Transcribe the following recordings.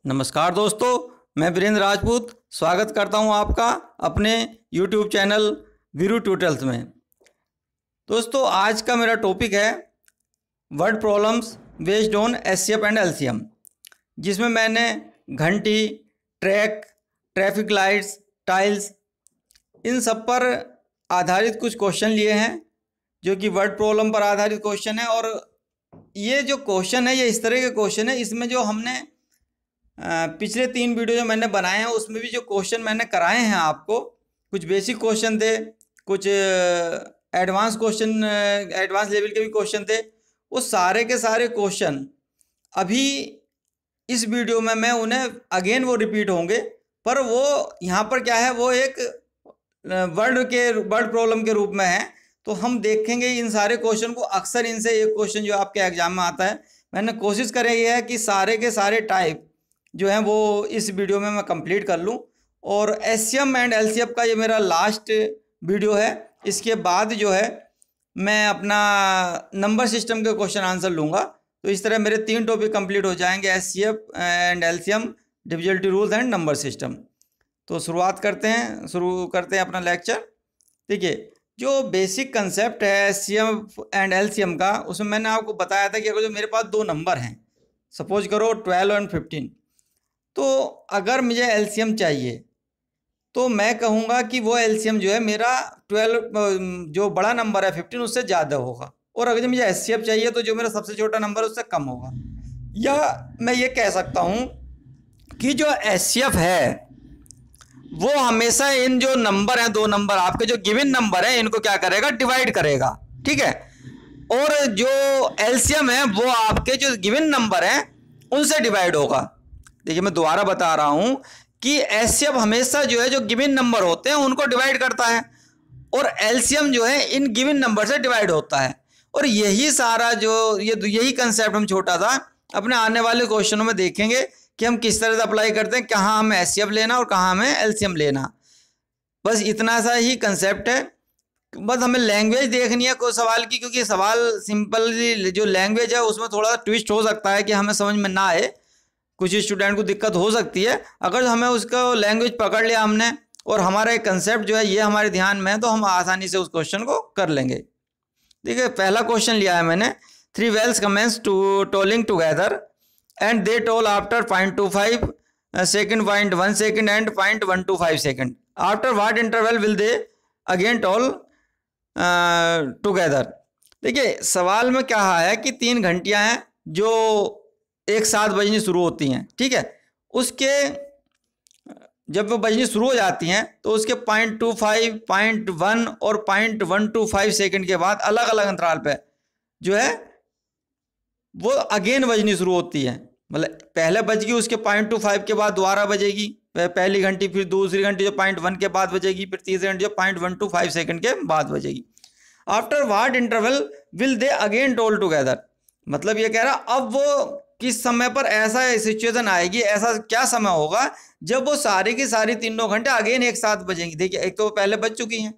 नमस्कार दोस्तों, मैं वीरेंद्र राजपूत स्वागत करता हूं आपका अपने YouTube चैनल वीरू ट्यूटोरियल्स में। दोस्तों, आज का मेरा टॉपिक है word problems based on HCF and LCM, जिसमें मैंने घंटी, ट्रैक, ट्रैफिक लाइट्स, टाइल्स, इन सब पर आधारित कुछ क्वेश्चन लिए हैं जो कि वर्ड प्रॉब्लम पर आधारित क्वेश्चन है। और ये जो क्वेश्चन है ये इस तरह के क्वेश्चन है, इसमें जो हमने पिछले 3 वीडियो जो मैंने बनाए हैं उसमें भी जो क्वेश्चन मैंने कराए हैं आपको, कुछ बेसिक क्वेश्चन थे, कुछ एडवांस क्वेश्चन, एडवांस लेवल के भी क्वेश्चन थे। वो सारे के सारे क्वेश्चन अभी इस वीडियो में मैं उन्हें अगेन वो रिपीट होंगे, पर वो यहाँ पर क्या है, वो एक वर्ड प्रॉब्लम के रूप में है। तो हम देखेंगे इन सारे क्वेश्चन को। अक्सर इनसे एक क्वेश्चन जो आपके एग्जाम में आता है, मैंने कोशिश करी है कि सारे के सारे टाइप जो है वो इस वीडियो में मैं कंप्लीट कर लूं। और एचसीएम एंड एलसीएफ का ये मेरा लास्ट वीडियो है। इसके बाद जो है मैं अपना नंबर सिस्टम के क्वेश्चन आंसर लूँगा। तो इस तरह मेरे 3 टॉपिक कंप्लीट हो जाएंगे, HCF and LCM, divisibility rules and number system. तो शुरू करते हैं अपना लेक्चर। देखिए, जो बेसिक कंसेप्ट है एचसीएम एंड एलसीएम का, उसमें मैंने आपको बताया था कि अगर जो मेरे पास 2 नंबर हैं, सपोज करो 12 और 15, तो अगर मुझे एलसीएम चाहिए तो मैं कहूँगा कि वो एलसीएम जो है मेरा 12 जो बड़ा नंबर है 15 उससे ज़्यादा होगा, और अगर मुझे एचसीएफ चाहिए तो जो मेरा सबसे छोटा नंबर है उससे कम होगा। या मैं ये कह सकता हूँ कि जो एचसीएफ है वो हमेशा इन जो नंबर हैं, 2 नंबर आपके जो गिवन नंबर है, इनको क्या करेगा, डिवाइड करेगा, ठीक है। और जो एलसीएम है वो आपके जो गिवन नंबर हैं उनसे डिवाइड होगा। देखिए, मैं दोबारा बता रहा हूं कि एचसीएफ हमेशा जो है जो गिवन नंबर होते हैं उनको डिवाइड करता है, और एलसीएम जो है इन गिवन नंबर से डिवाइड होता है। और यही सारा जो यही कंसेप्ट हम छोटा था अपने आने वाले क्वेश्चनों में देखेंगे कि हम किस तरह से अप्लाई करते हैं, कहाँ हमें एचसीएफ लेना और कहाँ हमें एलसीएम लेना। बस इतना सा ही कंसेप्ट है। बस हमें लैंग्वेज देखनी है कोई सवाल की, क्योंकि सवाल सिंपल जो लैंग्वेज है उसमें थोड़ा सा ट्विस्ट हो सकता है कि हमें समझ में ना आए, कुछ स्टूडेंट को दिक्कत हो सकती है। अगर हमें उसका लैंग्वेज पकड़ लिया हमने और हमारा एक कंसेप्ट जो है ये हमारे ध्यान में है, तो हम आसानी से उस क्वेश्चन को कर लेंगे। देखिए, पहला क्वेश्चन लिया है मैंने, 3 whales commenced to tolling together and they toll after 0.25 second, 0.1 second and 0.125 second. After what interval will they again toll together? देखिए, सवाल में क्या है कि 3 घंटियां हैं जो एक साथ बजनी शुरू होती हैं, ठीक है। उसके जब वो बजनी शुरू हो जाती हैं तो उसके 0.25, 0.1 और 0.125 सेकंड के बाद अलग अलग अंतराल पे जो है वो अगेन बजनी शुरू होती है। मतलब पहले बज गई, उसके 0.25 के बाद दोबारा बजेगी पहली घंटी, फिर दूसरी घंटी जो 0.1 के बाद बजेगी, फिर तीसरी घंटी जो 0.125 सेकंड के बाद बजेगी। After what interval will they again toll together, मतलब ये कह रहा अब वो किस समय पर ऐसा सिचुएशन आएगी, ऐसा क्या समय होगा जब वो सारी की सारी तीनों घंटे अगेन एक साथ बजेंगी। देखिए, एक तो पहले बज चुकी हैं,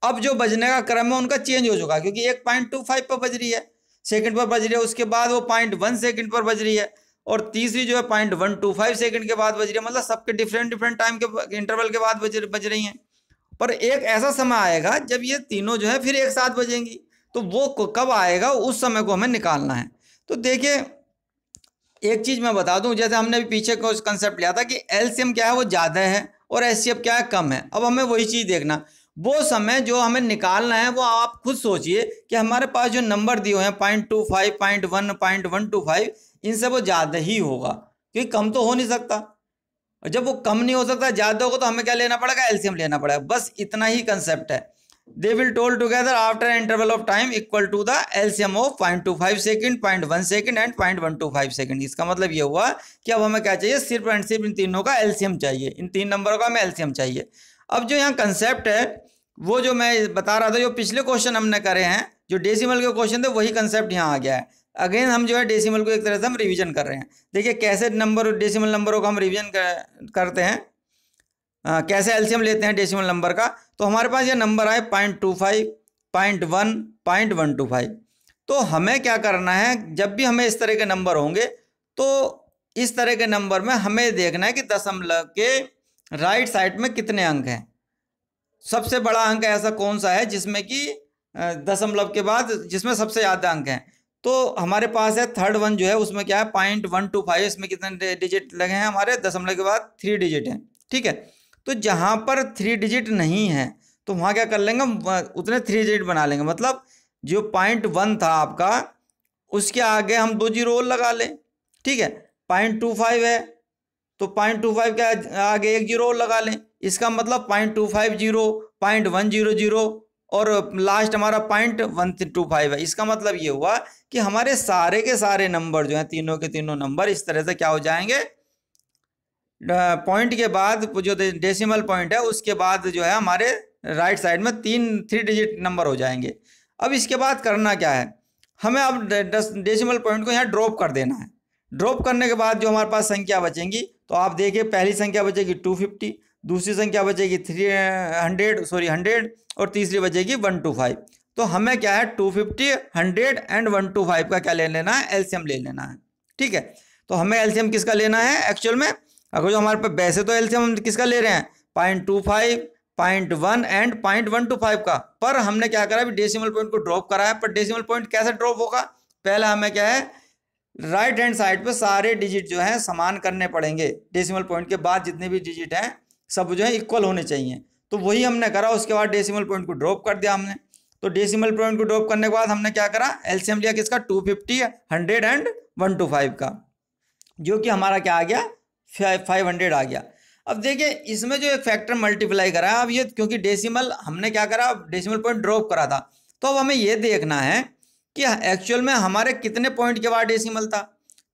अब जो बजने का क्रम है उनका चेंज हो चुका है, क्योंकि एक 0.25 पर बज रही है, सेकंड पर बज रही है, उसके बाद वो 0.1 सेकंड पर बज रही है, और तीसरी जो है 0.125 सेकंड के बाद बज रही है। मतलब सबके डिफरेंट टाइम के इंटरवल के बाद बज रही हैं। पर एक ऐसा समय आएगा जब ये तीनों जो है फिर एक साथ बजेंगी, तो वो कब आएगा, उस समय को हमें निकालना है। तो देखिए, एक चीज़ मैं बता दूं, जैसे हमने भी पीछे को कंसेप्ट लिया था कि एलसीएम क्या है वो ज़्यादा है और एचसीएफ क्या है कम है। अब हमें वही चीज़ देखना, वो समय जो हमें निकालना है वो आप खुद सोचिए कि हमारे पास जो नंबर दिए हुए हैं 0.25, 0.1, 0.125, इनसे वो ज़्यादा ही होगा, क्योंकि कम तो हो नहीं सकता। और जब वो कम नहीं हो सकता, ज़्यादा होगा, तो हमें क्या लेना पड़ेगा, एलसीएम लेना पड़ेगा। बस इतना ही कंसेप्ट है। They will toll together after an interval of time equal to the LCM of 0.25 second, 0.1 second and 0.125 second. इसका मतलब ये हुआ कि अब हमें क्या चाहिए, सिर्फ एंड सिर्फ इन तीनों का एलसीएम चाहिए, इन 3 नंबरों का हमें एलसीएम चाहिए। अब जो यहाँ कंसेप्ट है वो जो मैं बता रहा था, जो पिछले क्वेश्चन हमने करे हैं, जो डेसिमल के क्वेश्चन थे, वही कंसेप्ट यहाँ आ गया है। अगेन हम जो है डेसिमल को एक तरह से हम रिविजन कर रहे हैं। देखिए, कैसे नंबर डेसिमल नंबरों का हम रिविजन करते हैं, कैसे एलसीएम लेते हैं डेसिमल नंबर का। तो हमारे पास ये नंबर आए 0.25, 0.1, 0.125। तो हमें क्या करना है, जब भी हमें इस तरह के नंबर होंगे तो इस तरह के नंबर में हमें देखना है कि दशमलव के राइट साइड में कितने अंक हैं। सबसे बड़ा अंक ऐसा कौन सा है जिसमें कि दशमलव के बाद जिसमें सबसे ज़्यादा अंक हैं। तो हमारे पास है थर्ड वन जो है, उसमें क्या है 0.125, इसमें कितने डिजिट लगे हैं हमारे, दशमलव के बाद 3 डिजिट हैं। ठीक है, तो जहाँ पर 3 डिजिट नहीं है तो वहाँ क्या कर लेंगे, उतने 3 डिजिट बना लेंगे। मतलब जो 0.1 था आपका, उसके आगे हम 2 जीरो और लगा लें। ठीक है, 0.25 है तो 0.25 के आगे 1 जीरो और लगा लें। इसका मतलब 0.250, 0.100 और लास्ट हमारा 0.125 है। इसका मतलब ये हुआ कि हमारे सारे के सारे नंबर जो हैं, तीनों के तीनों नंबर इस तरह से क्या हो जाएंगे, पॉइंट के बाद जो डेसिमल पॉइंट है उसके बाद जो है हमारे राइट साइड में 3 डिजिट नंबर हो जाएंगे। अब इसके बाद करना क्या है, हमें अब डेसिमल पॉइंट को यहाँ ड्रॉप कर देना है। ड्रॉप करने के बाद जो हमारे पास संख्या बचेंगी, तो आप देखिए पहली संख्या बचेगी 250, दूसरी संख्या बचेगी 100 और तीसरी बचेगी 125। तो हमें क्या है 250, 100 एंड 125 का क्या ले लेना है, एलसीएम ले लेना है। ठीक है, तो हमें एलसीएम किसका लेना है एक्चुअल में, अगर जो हमारे पास वैसे तो एलसीएम हम किसका ले रहे हैं 0.25, 0.1 एंड 0.125 का, पर हमने क्या करा अभी डेसिमल पॉइंट को ड्रॉप करा है। पर डेसिमल पॉइंट कैसे ड्रॉप होगा, पहले हमें क्या है राइट हैंड साइड पे सारे डिजिट जो हैं समान करने पड़ेंगे। डेसिमल पॉइंट के बाद जितने भी डिजिट हैं सब जो है इक्वल होने चाहिए। तो वही हमने करा, उसके बाद डेसिमल पॉइंट को ड्रॉप कर दिया हमने। तो डेसिमल पॉइंट को ड्रॉप करने के बाद हमने क्या करा, एलसीएम लिया किसका 250, 100 एंड 125 का, जो कि हमारा क्या आ गया 500 आ गया। अब देखिए इसमें जो एक फैक्टर मल्टीप्लाई करा है, अब ये क्योंकि डेसिमल हमने क्या करा डेसिमल पॉइंट ड्रॉप करा था, तो अब हमें ये देखना है कि एक्चुअल में हमारे कितने पॉइंट के बाद डेसिमल था।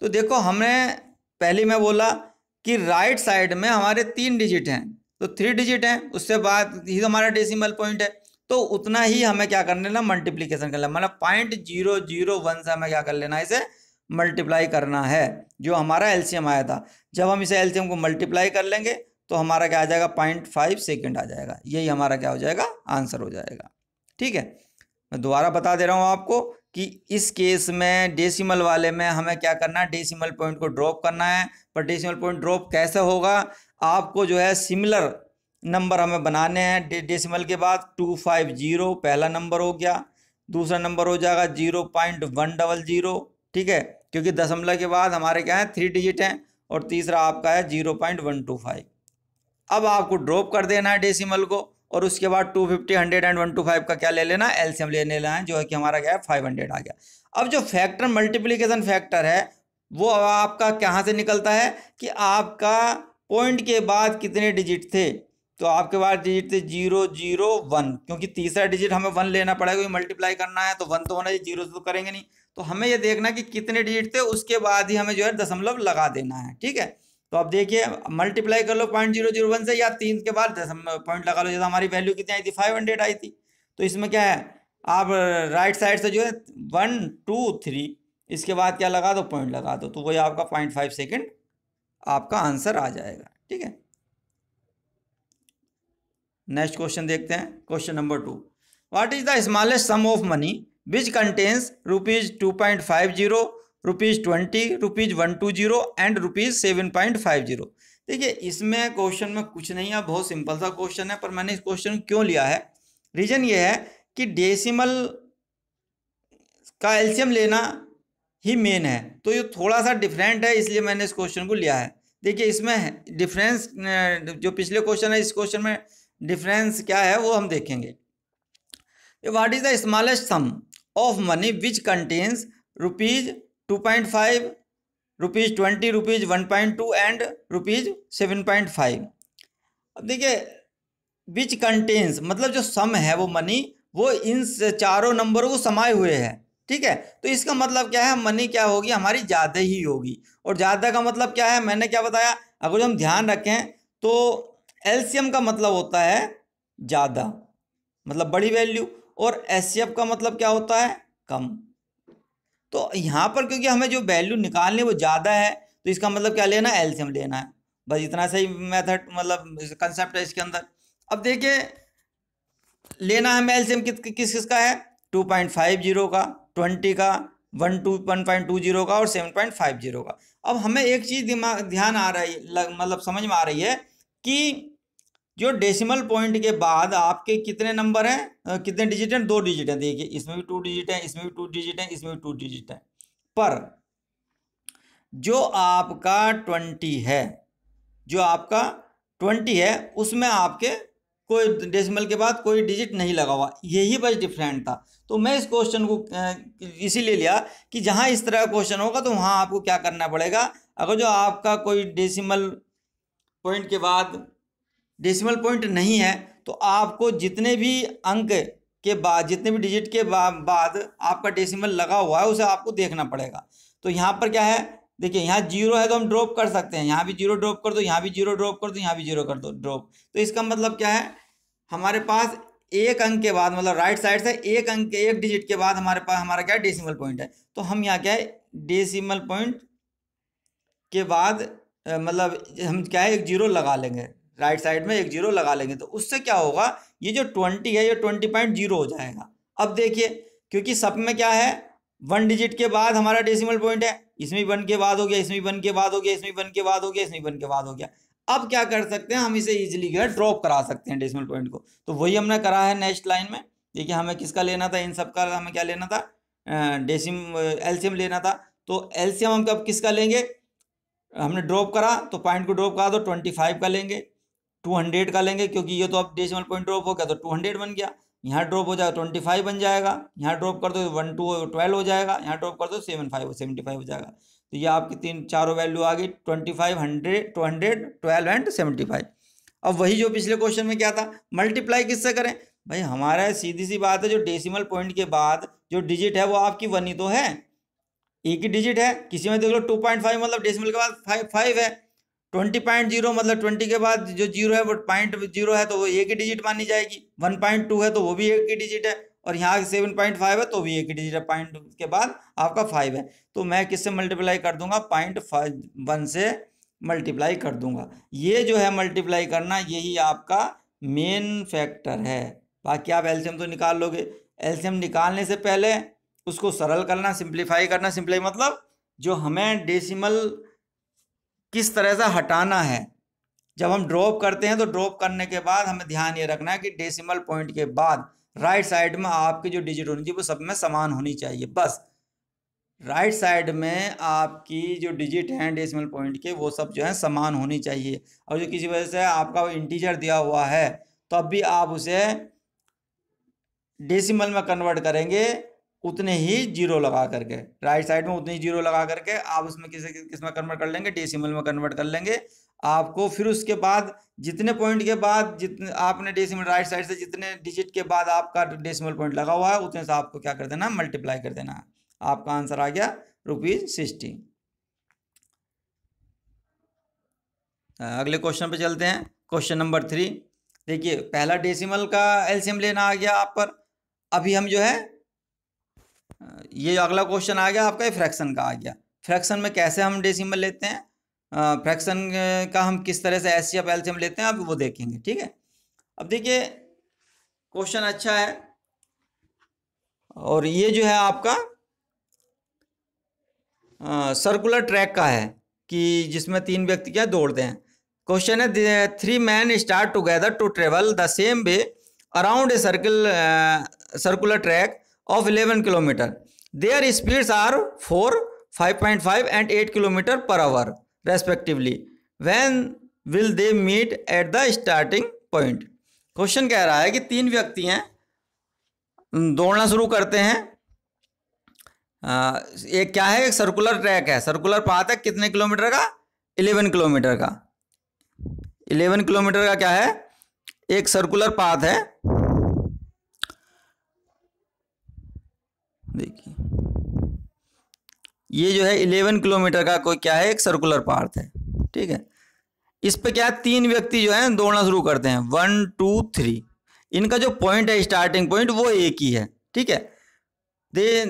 तो देखो हमने पहले मैं बोला कि राइट साइड में हमारे 3 डिजिट हैं, तो 3 डिजिट हैं, उससे बाद ही हमारा डेसिमल पॉइंट है। तो उतना ही हमें क्या करना है मल्टीप्लीकेशन कर लेना, मतलब 0.001 से हमें क्या कर लेना है इसे मल्टीप्लाई करना है, जो हमारा एलसीएम आया था। जब हम इसे एलसीएम को मल्टीप्लाई कर लेंगे तो हमारा क्या आ जाएगा 0.5 सेकेंड आ जाएगा। यही हमारा क्या हो जाएगा आंसर हो जाएगा। ठीक है, मैं दोबारा बता दे रहा हूँ आपको कि इस केस में डेसिमल वाले में हमें क्या करना है डेसिमल पॉइंट को ड्रॉप करना है। पर डेसिमल पॉइंट ड्रॉप कैसे होगा, आपको जो है सिमिलर नंबर हमें बनाने हैं। डेसिमल के बाद 250 पहला नंबर हो गया, दूसरा नंबर हो जाएगा 0.100। ठीक है, क्योंकि दशमलव के बाद हमारे क्या है 3 डिजिट हैं, और तीसरा आपका है 0.125। अब आपको ड्रॉप कर देना है डेसिमल को, और उसके बाद 250, 100 एंड 125 का क्या ले लेना है एलसीएम ले लेना है, जो है कि हमारा क्या है 500 आ गया। अब जो फैक्टर मल्टीप्लिकेशन फैक्टर है वो आपका कहाँ से निकलता है कि आपका पॉइंट के बाद कितने डिजिट थे। तो आपके पास डिजिट थे 001, क्योंकि तीसरा डिजिट हमें 1 लेना पड़ेगा, क्योंकि मल्टीप्लाई करना है तो 1 तो होना चाहिए, 0 तो करेंगे नहीं। तो हमें ये देखना कि कितने डिजिट थे, उसके बाद ही हमें जो है दशमलव लगा देना है। ठीक है, तो अब देखिए मल्टीप्लाई कर लो 0.001 से, या 3 के बाद पॉइंट लगा लो। जैसे हमारी वैल्यू कितनी आई थी 500 आई थी, तो इसमें क्या है आप राइट साइड से जो है 1 2 3 इसके बाद क्या लगा दो पॉइंट लगा दो, तो वही आपका 0.5 सेकेंड आपका आंसर आ जाएगा। ठीक है, नेक्स्ट क्वेश्चन देखते हैं। Question number 2, what is the smallest sum of money which contains ₹2.50, ₹20, ₹120 and ₹7.50। देखिए इसमें क्वेश्चन में कुछ नहीं है, बहुत सिंपल सा क्वेश्चन है, पर मैंने इस क्वेश्चन क्यों लिया है, रीजन ये है कि डेसिमल का एलसीएम लेना ही मेन है, तो ये थोड़ा सा डिफरेंट है, इसलिए मैंने इस क्वेश्चन को लिया है। देखिए इसमें डिफरेंस, जो पिछले क्वेश्चन है इस क्वेश्चन में डिफरेंस क्या है वो हम देखेंगे। What is the smallest sum of money which contains ₹2.5, ₹20, ₹1.2 and ₹7.5। अब देखिए विच कंटेन्स मतलब जो सम है वो मनी वो इन चारों नंबरों को समाये हुए है। ठीक है, तो इसका मतलब क्या है मनी क्या होगी हमारी ज़्यादा ही होगी। और ज़्यादा का मतलब क्या है, मैंने क्या बताया, अगर हम ध्यान रखें तो एलसीएम का मतलब होता है ज़्यादा, मतलब बड़ी वैल्यू, और एचसीएफ का मतलब क्या होता है कम। तो यहाँ पर क्योंकि हमें जो वैल्यू निकालनी है वो ज़्यादा है, तो इसका मतलब क्या लेना है एलसीएम लेना है। बस इतना सही मेथड मतलब कंसेप्ट है इसके अंदर। अब देखिए लेना है हमें एलसीएम किस किसका है 2.50 का, 20 का, 1.20 का और 7.50 का। अब हमें एक चीज़ ध्यान आ रही मतलब समझ में आ रही है कि जो डेसिमल पॉइंट के बाद आपके कितने नंबर हैं, कितने डिजिट हैं, 2 डिजिट हैं। देखिए इसमें भी 2 डिजिट है, इसमें भी 2 डिजिट है, इसमें भी 2 डिजिट है। पर जो आपका 20 है, जो आपका 20 है उसमें आपके कोई डेसिमल के बाद कोई डिजिट नहीं लगा हुआ, यही बस डिफरेंट था। तो मैं इस क्वेश्चन को इसीलिए लिया कि जहाँ इस तरह का क्वेश्चन होगा तो वहाँ आपको क्या करना पड़ेगा। अगर जो आपका कोई डेसिमल पॉइंट के बाद डेसिमल पॉइंट नहीं है तो आपको जितने भी अंक के बाद, जितने भी डिजिट के बाद आपका डेसिमल लगा हुआ है उसे आपको देखना पड़ेगा। तो यहाँ पर क्या है, देखिए यहाँ 0 है तो हम ड्रॉप कर सकते हैं, यहाँ भी 0 ड्रॉप कर दो, यहाँ भी 0 ड्रॉप कर दो, यहाँ भी 0 कर दो ड्रॉप। तो इसका मतलब क्या है, हमारे पास एक अंक के बाद, मतलब राइट साइड से एक अंक, एक डिजिट के बाद हमारे पास हमारा क्या है, डेसिमल पॉइंट है। तो हम यहाँ क्या है, डेसिमल पॉइंट के बाद मतलब हम क्या है, एक 0 लगा लेंगे, राइट साइड में एक 0 लगा लेंगे। तो उससे क्या होगा, ये जो 20 है ये 20.0 हो जाएगा। अब देखिए क्योंकि सब में क्या है, 1 डिजिट के बाद हमारा डेसिमल पॉइंट है, इसमें भी 1 के बाद हो गया, इसमें भी 1 के बाद हो गया, इसमें भी 1 के बाद हो गया, इसमें भी 1 के बाद हो गया। अब क्या कर सकते हैं, हम इसे इजीली जो है ड्रॉप करा सकते हैं डेसिमल पॉइंट को। तो वही हमने करा है नेक्स्ट लाइन में। देखिए हमें किसका लेना था, इन सब का हमें क्या लेना था, एलसीएम लेना था। तो एलसीएम हम कब किसका लेंगे, हमने ड्रॉप करा तो पॉइंट को ड्रॉप करा तो 25 का लेंगे, 200 का लेंगे, क्योंकि ये तो अब डेसिमल पॉइंट ड्रॉप हो गया तो 200 बन गया। यहाँ ड्रॉप हो जाएगा 25 बन जाएगा, यहाँ ड्रॉप कर दो 1 2 12 हो जाएगा, यहाँ ड्रॉप कर दो 75 हो जाएगा। तो ये आपकी चारों वैल्यू आ गई, 25, 100, 200, 12 एंड 75। अब वही जो पिछले क्वेश्चन में क्या था, मल्टीप्लाई किससे करें भाई, हमारा सीधी सी बात है, जो डेसिमल पॉइंट के बाद जो डिजिट है वो आपकी 1 ही तो है, एक ही डिजिट है। किसी में देख लो 2.5 मतलब डेसिमल के बाद 5 है, 20.0 मतलब 20 के बाद जो 0 है वो 0.0 है तो वो एक ही डिजिट मानी जाएगी, 1.2 है तो वो भी एक ही डिजिट है, और यहाँ 7.5 है तो भी एक ही डिजिट है, पॉइंट के बाद आपका 5 है। तो मैं किससे मल्टीप्लाई कर दूंगा, 0.1 से मल्टीप्लाई कर दूंगा। ये जो है मल्टीप्लाई करना, यही आपका मेन फैक्टर है। बाकी आप एलसीएम तो निकाल लोगे, एलसीएम निकालने से पहले उसको सरल करना, सिंप्लीफाई करना। सिंप्लाई मतलब जो हमें डेसिमल किस तरह से हटाना है, जब हम ड्रॉप करते हैं तो ड्रॉप करने के बाद हमें ध्यान ये रखना है कि डेसिमल पॉइंट के बाद राइट साइड में आपकी जो डिजिट होनी चाहिए वो सब में समान होनी चाहिए। बस राइट साइड में आपकी जो डिजिट हैं डेसिमल पॉइंट के वो सब जो है समान होनी चाहिए। और जो किसी वजह से आपका इंटीजर दिया हुआ है तो अब भी आप उसे डेसिमल में कन्वर्ट करेंगे उतने ही 0 लगा करके, राइट साइड में उतने ही 0 लगा करके आप उसमें किस में कन्वर्ट कर लेंगे, डेसिमल में कन्वर्ट कर लेंगे। आपको फिर उसके बाद जितने पॉइंट के बाद, जितने आपने डेसिमल राइट साइड से जितने डिजिट के बाद आपका डेसिमल पॉइंट लगा हुआ है उतने से आपको क्या कर देना, मल्टीप्लाई कर देना। आपका आंसर आ गया ₹60। अगले क्वेश्चन पे चलते हैं, क्वेश्चन नंबर 3। देखिए पहला डेसिमल का एलसीएम लेना आ गया आप पर। अभी हम जो है ये अगला क्वेश्चन आ गया आपका फ्रैक्शन का आ गया। फ्रैक्शन में कैसे हम डेसिमल लेते हैं, फ्रैक्शन का हम किस तरह से एचसीएफ एलसीएम लेते हैं, अब वो देखेंगे, ठीक है। अब देखिए क्वेश्चन अच्छा है, और ये जो है आपका सर्कुलर ट्रैक का है कि जिसमें 3 व्यक्ति क्या दौड़ते हैं। क्वेश्चन है 3 men start together to travel the same way around a circular track of 11 kilometer. Their speeds are 4, 5.5 and 8 kilometer per hour respectively. When will they meet at the starting point? Question कह रहा है कि 3 व्यक्ति हैं, दौड़ना शुरू करते हैं। एक क्या है, एक सर्कुलर ट्रैक है, सर्कुलर पाथ है, कितने किलोमीटर का, 11 किलोमीटर का। 11 किलोमीटर का क्या है, एक सर्कुलर पाथ है। देखिए ये जो है 11 किलोमीटर का कोई क्या है, एक सर्कुलर पाथ है, ठीक है। इस पे क्या 3 व्यक्ति जो है दौड़ना शुरू करते हैं, 1 2 3। इनका जो पॉइंट है, स्टार्टिंग पॉइंट वो एक ही है, ठीक है। They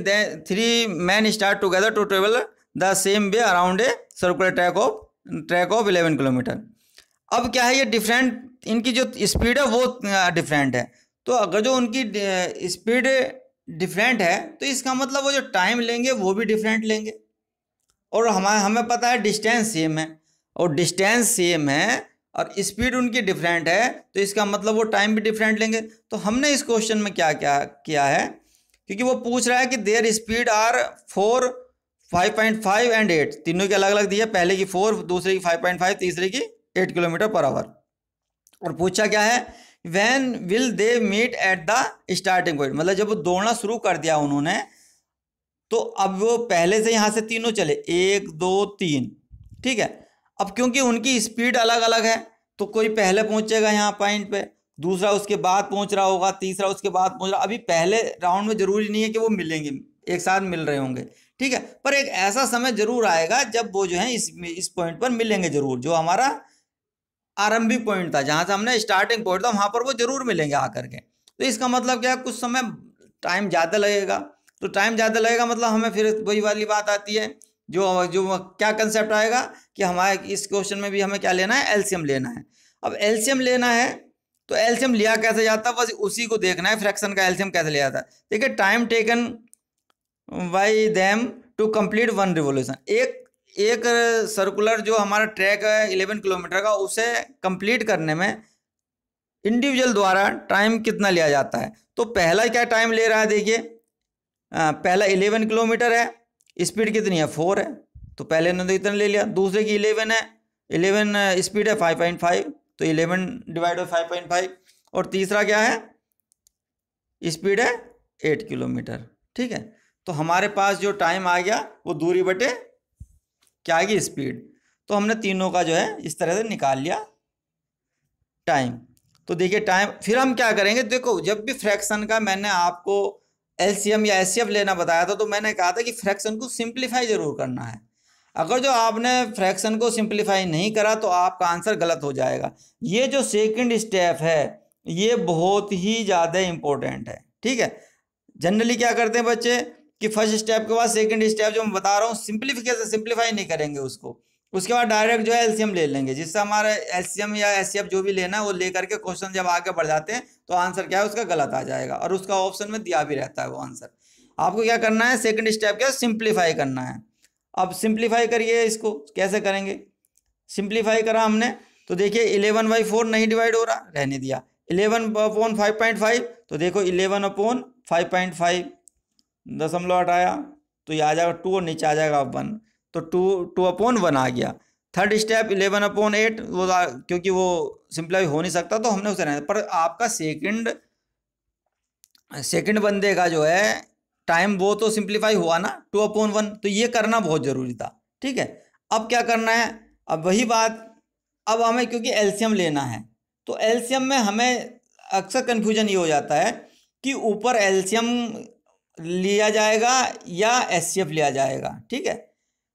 3 men start together to travel the same way around a circular track of 11 kilometre. अब क्या है, ये डिफरेंट, इनकी जो स्पीड है वो डिफरेंट है। तो अगर जो उनकी स्पीड डिफरेंट है तो इसका मतलब वो जो टाइम लेंगे वो भी डिफरेंट लेंगे, और हमें पता है डिस्टेंस सेम है, और डिस्टेंस सेम है और स्पीड उनकी डिफरेंट है, तो इसका मतलब वो टाइम भी डिफरेंट लेंगे। तो हमने इस क्वेश्चन में क्या क्या किया है, क्योंकि वो पूछ रहा है कि देयर स्पीड आर 4, 5.5 एंड 8, तीनों की अलग अलग दी है, पहले की 4, दूसरे की 5.5, तीसरे की 8 किलोमीटर पर आवर। और पूछा क्या है, when will they meet at the starting point, मतलब जब वो दौड़ना शुरू कर दिया उन्होंने, तो अब वो पहले से यहाँ से तीनों चले 1 2 3, ठीक है। अब क्योंकि उनकी स्पीड अलग अलग है तो कोई पहले पहुंचेगा यहाँ पॉइंट पे, दूसरा उसके बाद पहुंच रहा होगा, तीसरा उसके बाद पहुंच रहा। अभी पहले राउंड में जरूरी नहीं है कि वो मिलेंगे, एक साथ मिल रहे होंगे, ठीक है, पर एक ऐसा समय जरूर आएगा जब वो जो है इस पॉइंट पर मिलेंगे जरूर, जो हमारा आरंभिक पॉइंट था, जहां से हमने स्टार्टिंग पॉइंट था वहां पर वो जरूर मिलेंगे आकर के। तो इसका मतलब क्या है, कुछ समय टाइम ज़्यादा लगेगा, तो टाइम ज़्यादा लगेगा मतलब हमें फिर वही वाली बात आती है, जो जो क्या कंसेप्ट आएगा कि हमारे इस क्वेश्चन में भी हमें क्या लेना है, एलसीएम लेना है। अब एलसीएम लेना है तो एलसीएम लिया कैसे जाता है, बस उसी को देखना है, फ्रैक्शन का एलसीएम कैसे लिया जाता है। देखिए, time taken by them to complete 1 revolution, एक सर्कुलर जो हमारा ट्रैक है 11 किलोमीटर का, उसे कंप्लीट करने में इंडिविजुअल द्वारा टाइम कितना लिया जाता है। तो पहला क्या टाइम ले रहा है, देखिए पहला 11 किलोमीटर है, स्पीड कितनी है 4 है, तो पहले ने तो इतना ले लिया। दूसरे की 11 है, 11 स्पीड है 5.5, तो 11 डिवाइड बाई 5.5। और तीसरा क्या है, स्पीड है 8 किलोमीटर, ठीक है। तो हमारे पास जो टाइम आ गया वो दूरी बटे क्या आएगी, स्पीड। तो हमने तीनों का जो है इस तरह से निकाल लिया टाइम। तो देखिए टाइम, फिर हम क्या करेंगे, देखो जब भी फ्रैक्शन का मैंने आपको एलसीएम या एचसीएफ लेना बताया था, तो मैंने कहा था कि फ्रैक्शन को सिंप्लीफाई जरूर करना है। अगर जो आपने फ्रैक्शन को सिंप्लीफाई नहीं करा तो आपका आंसर गलत हो जाएगा। ये जो सेकंड स्टेप है ये बहुत ही ज़्यादा इम्पोर्टेंट है, ठीक है। जनरली क्या करते हैं बच्चे कि फर्स्ट स्टेप के बाद सेकंड स्टेप जो मैं बता रहा हूँ सिंप्लीफिकेशन, सिंप्लीफाई नहीं करेंगे उसको, उसके बाद डायरेक्ट जो है एलसीएम ले लेंगे, जिससे हमारा एलसीएम या एचसीएफ जो भी लेना है वो लेकर के क्वेश्चन जब आगे बढ़ जाते हैं तो आंसर क्या है उसका गलत आ जाएगा, और उसका ऑप्शन में दिया भी रहता है वो आंसर। आपको क्या करना है, सेकंड स्टेप क्या, सिंप्लीफाई करना है। अब सिंप्लीफाई करिए, इसको कैसे करेंगे, सिंप्लीफाई करा हमने तो देखिए 11/4 नहीं डिवाइड हो रहा, रहने दिया। 11/5.5, तो देखो 11/5.5 दशमलव हटाया तो ये आ जाएगा 2 और नीचे आ जाएगा 1, तो 2/1 आ गया। थर्ड स्टेप 11/8, वो क्योंकि वो सिंप्लीफाई हो नहीं सकता तो हमने उसे रहने, पर आपका सेकंड बंदे का जो है टाइम वो तो सिंप्लीफाई हुआ ना 2/1, तो ये करना बहुत ज़रूरी था, ठीक है। अब क्या करना है, अब वही बात, अब हमें क्योंकि एलसीएम लेना है तो एलसीएम में हमें अक्सर कन्फ्यूजन ये हो जाता है कि ऊपर एलसीएम लिया जाएगा या एचसीएफ लिया जाएगा, ठीक है।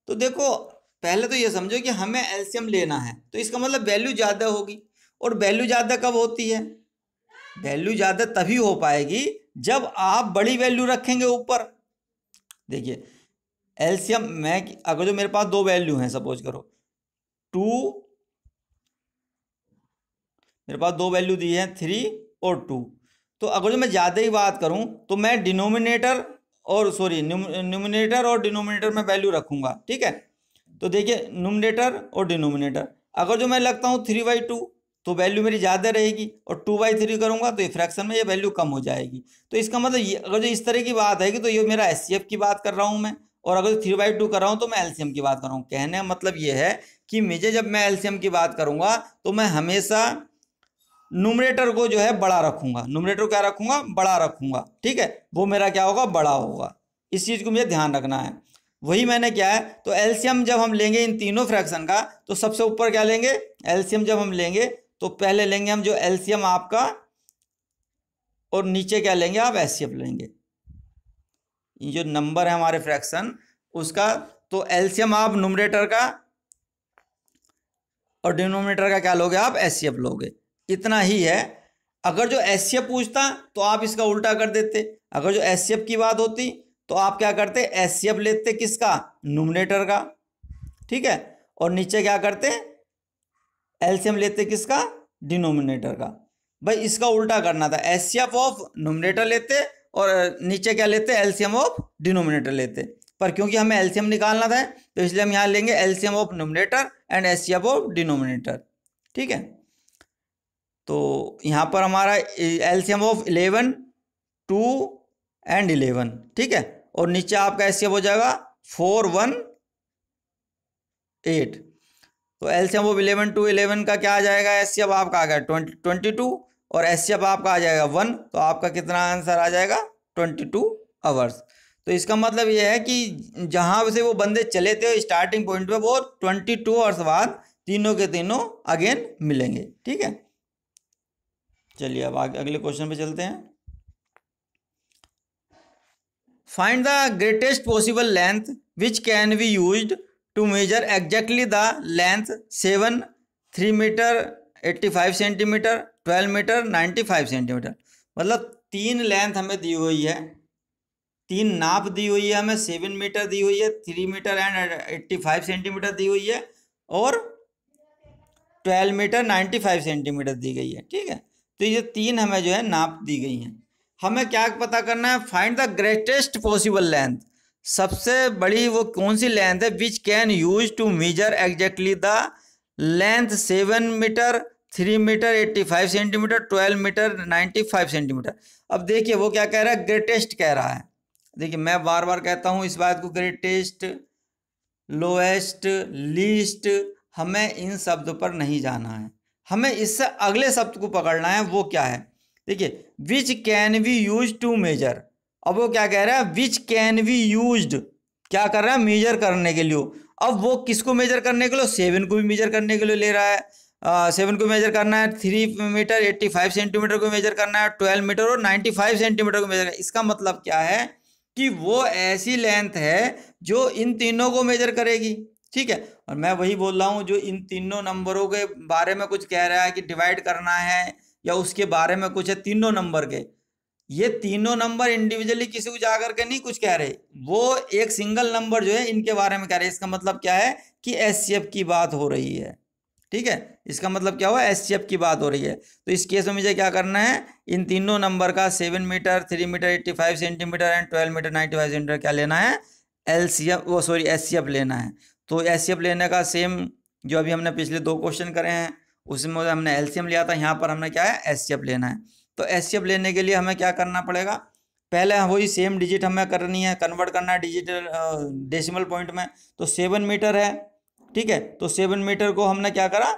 तो देखो पहले तो ये समझो कि हमें एलसीएम लेना है तो इसका मतलब वैल्यू ज़्यादा होगी, और वैल्यू ज़्यादा कब होती है, वैल्यू ज़्यादा तभी हो पाएगी जब आप बड़ी वैल्यू रखेंगे ऊपर। देखिए एलसीएम में अगर जो मेरे पास दो वैल्यू हैं, सपोज करो 2, मेरे पास दो वैल्यू दी है 3 और 2, तो अगर जो मैं ज़्यादा ही बात करूं तो मैं डिनोमिनेटर और डिनोमिनेटर में वैल्यू रखूंगा, ठीक है। तो देखिए न्यूमरेटर और डिनोमिनेटर, अगर जो मैं लगता हूँ 3/2 तो वैल्यू मेरी ज़्यादा रहेगी, और 2/3 करूँगा तो ये फ्रैक्शन में ये वैल्यू कम हो जाएगी। तो इसका मतलब ये अगर जो इस तरह की बात है कि तो ये मेरा एचसीएफ की बात कर रहा हूँ मैं, और अगर 3/2 कर रहा हूँ तो मैं एलसीएम की बात कर रहा हूँ। कहने का मतलब ये है कि मुझे जब मैं एलसीएम की बात करूँगा तो मैं हमेशा न्यूमरेटर को जो है बड़ा रखूंगा, न्यूमरेटर क्या रखूंगा, बड़ा रखूंगा, ठीक है, वो मेरा क्या होगा, बड़ा होगा। इस चीज़ को मुझे ध्यान रखना है। वही मैंने क्या है, तो एलसीएम जब हम लेंगे इन तीनों फ्रैक्शन का तो सबसे ऊपर क्या लेंगे, एलसीएम जब हम लेंगे तो पहले लेंगे हम जो एलसीएम आपका, और नीचे क्या लेंगे आप, एचसीएफ लेंगे। ये जो नंबर है हमारे फ्रैक्शन उसका, तो एलसीएम आप न्यूमरेटर का और डिनोमिनेटर का क्या लोगे आप, एचसीएफ लोगे, इतना ही है। अगर जो एचसीएफ पूछता तो आप इसका उल्टा कर देते, अगर जो एचसीएफ की बात होती तो आप क्या करते, एचसीएफ लेते किसका, न्यूमरेटर का, ठीक है, और नीचे क्या करते, एलसीएम लेते किसका, डिनोमिनेटर का। भाई इसका उल्टा करना था, एचसीएफ ऑफ न्यूमरेटर लेते और नीचे क्या लेते, एलसीएम ऑफ डिनोमिनेटर लेते। पर क्योंकि हमें एलसीएम निकालना था तो इसलिए हम यहाँ लेंगे LCM of numerator and HCF of denominator. ठीक है, तो यहाँ पर हमारा एलसीएम ऑफ 11, 2 एंड 11। ठीक है, और नीचे आपका एचसीएफ हो जाएगा 4, 1, 8। तो एलसीएम ऑफ 11, 2, 11 का क्या आ जाएगा, एचसीएफ आपका आ गया 22 और एचसीएफ आपका आ जाएगा 1। तो आपका कितना आंसर आ जाएगा, 22 आवर्स। तो इसका मतलब ये है कि जहाँ से वो बंदे चले थे स्टार्टिंग पॉइंट पे, वो 22 आवर्स बाद तीनों के तीनों अगेन मिलेंगे। ठीक है, चलिए अब आगे अगले क्वेश्चन पे चलते हैं। Find the greatest possible length which can be used to measure exactly the length 7, 3 metre 85 centimetre, 12 metre 95 centimetre. मतलब 3 लेंथ हमें दी हुई है, 3 नाप दी हुई है हमें, 7 मीटर दी हुई है, 3 मीटर एंड 85 सेंटीमीटर दी हुई है, और 12 मीटर 95 सेंटीमीटर दी गई है। ठीक है, तो ये 3 हमें जो है नाप दी गई हैं। हमें क्या पता करना है, find the greatest possible length, सबसे बड़ी वो कौन सी लेंथ है which can use to measure exactly the length 7 metre, 3 metre 85 centimetre, 12 metre 95 centimetre. अब देखिए वो क्या कह रहा है, ग्रेटेस्ट कह रहा है। देखिए मैं बार बार कहता हूँ इस बात को, ग्रेटेस्ट, लोएस्ट, लीस्ट, हमें इन शब्दों पर नहीं जाना है, हमें इससे अगले शब्द को पकड़ना है। वो क्या है, देखिए which can be use to measure. अब वो क्या कह रहा है, विच कैन बी यूज्ड, क्या कर रहा है, मेजर करने के लिए। अब वो किसको मेजर करने के लिए, 7 को भी मेजर करने के लिए ले रहा है। 7 को मेजर करना है, 3 मीटर 85 सेंटीमीटर को मेजर करना है, 12 मीटर और 95 सेंटीमीटर को मेजर करना है। इसका मतलब क्या है कि वो ऐसी लेंथ है जो इन तीनों को मेजर करेगी। ठीक है, और मैं वही बोल रहा हूँ, जो इन तीनों नंबरों के बारे में कुछ कह रहा है कि डिवाइड करना है या उसके बारे में कुछ है, तीनों नंबर के, ये तीनों नंबर इंडिविजुअली किसी को जाकर के नहीं कुछ कह रहे, वो एक सिंगल नंबर जो है इनके बारे में कह रहे हैं। इसका मतलब क्या है कि एचसीएफ की बात हो रही है। ठीक है, इसका मतलब क्या हुआ, एचसीएफ की बात हो रही है। तो इस केस में मुझे क्या करना है, इन तीनों नंबर का 7 metre, 3 metre 85 centimetre and 12 metre 95 centimetre क्या लेना है, एलसीएफ, वो सॉरी एचसीएफ लेना है। तो एचसीएफ लेने का सेम जो अभी हमने पिछले 2 क्वेश्चन करे हैं उसमें हमने एलसीएम लिया था, यहाँ पर हमने क्या है, एचसीएफ लेना है। तो एचसीएफ लेने के लिए हमें क्या करना पड़ेगा, पहले वही सेम डिजिट हमें करनी है, कन्वर्ट करना है डिजिटल डेसिमल पॉइंट में। तो 7 मीटर है, ठीक है, तो 7 मीटर को हमने क्या करा,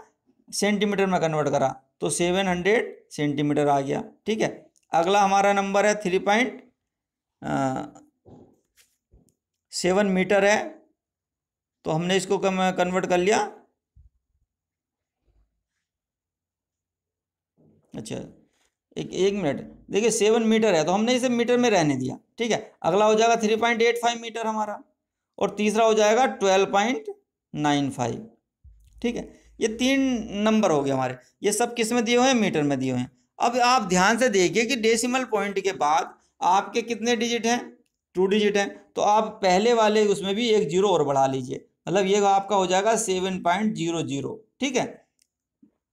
सेंटीमीटर में कन्वर्ट करा, तो 700 सेंटीमीटर आ गया। ठीक है, अगला हमारा नंबर है 3.7 मीटर है, तो हमने इसको कन्वर्ट कर लिया। अच्छा एक मिनट, देखिए 7 मीटर है तो हमने इसे मीटर में रहने दिया। ठीक है, अगला हो जाएगा 3.85 मीटर हमारा, और तीसरा हो जाएगा 12.95। ठीक है, ये 3 नंबर हो गए हमारे, ये सब किस में दिए हुए हैं, मीटर में दिए हुए हैं। अब आप ध्यान से देखिए कि डेसिमल पॉइंट के बाद आपके कितने डिजिट हैं, 2 डिजिट हैं, तो आप पहले वाले उसमें भी एक 0 और बढ़ा लीजिए, मतलब ये आपका हो जाएगा 7.00। ठीक है,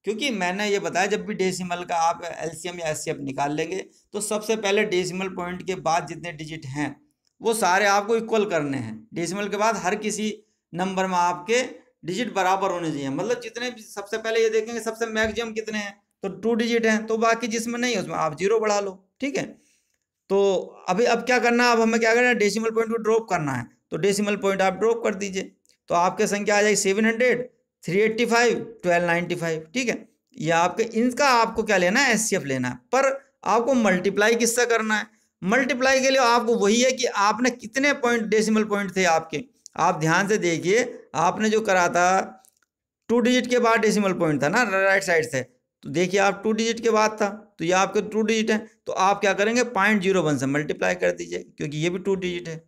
क्योंकि मैंने ये बताया जब भी डेसिमल का आप एलसीएम या एचसीएफ निकाल लेंगे तो सबसे पहले डेसिमल पॉइंट के बाद जितने डिजिट हैं वो सारे आपको इक्वल करने हैं। डेसिमल के बाद हर किसी नंबर में आपके डिजिट बराबर होने चाहिए, मतलब जितने भी सबसे पहले ये देखेंगे सबसे मैक्सिमम कितने हैं, तो 2 डिजिट हैं, तो बाकी जिसमें नहीं है उसमें आप 0 बढ़ा लो। ठीक है, तो अभी अब क्या करना है, अब हमें क्या करना है, डेसिमल पॉइंट को ड्रॉप करना है, तो डेसिमल पॉइंट आप ड्रॉप कर दीजिए, तो आपके संख्या आ जाएगी 700, 385, 1295। ठीक है, ये आपके इनका आपको क्या लेना है, एचसीएफ लेना है, पर आपको मल्टीप्लाई किससे करना है, मल्टीप्लाई के लिए आपको वही है कि आपने कितने पॉइंट डेसिमल पॉइंट थे आपके, आप ध्यान से देखिए, आपने जो करा था 2 डिजिट के बाद डेसिमल पॉइंट था ना राइट साइड से, तो देखिए आप 2 डिजिट के बाद था, तो ये आपके 2 डिजिट है, तो आप क्या करेंगे 0.01 से मल्टीप्लाई कर दीजिए क्योंकि ये भी 2 डिजिट है,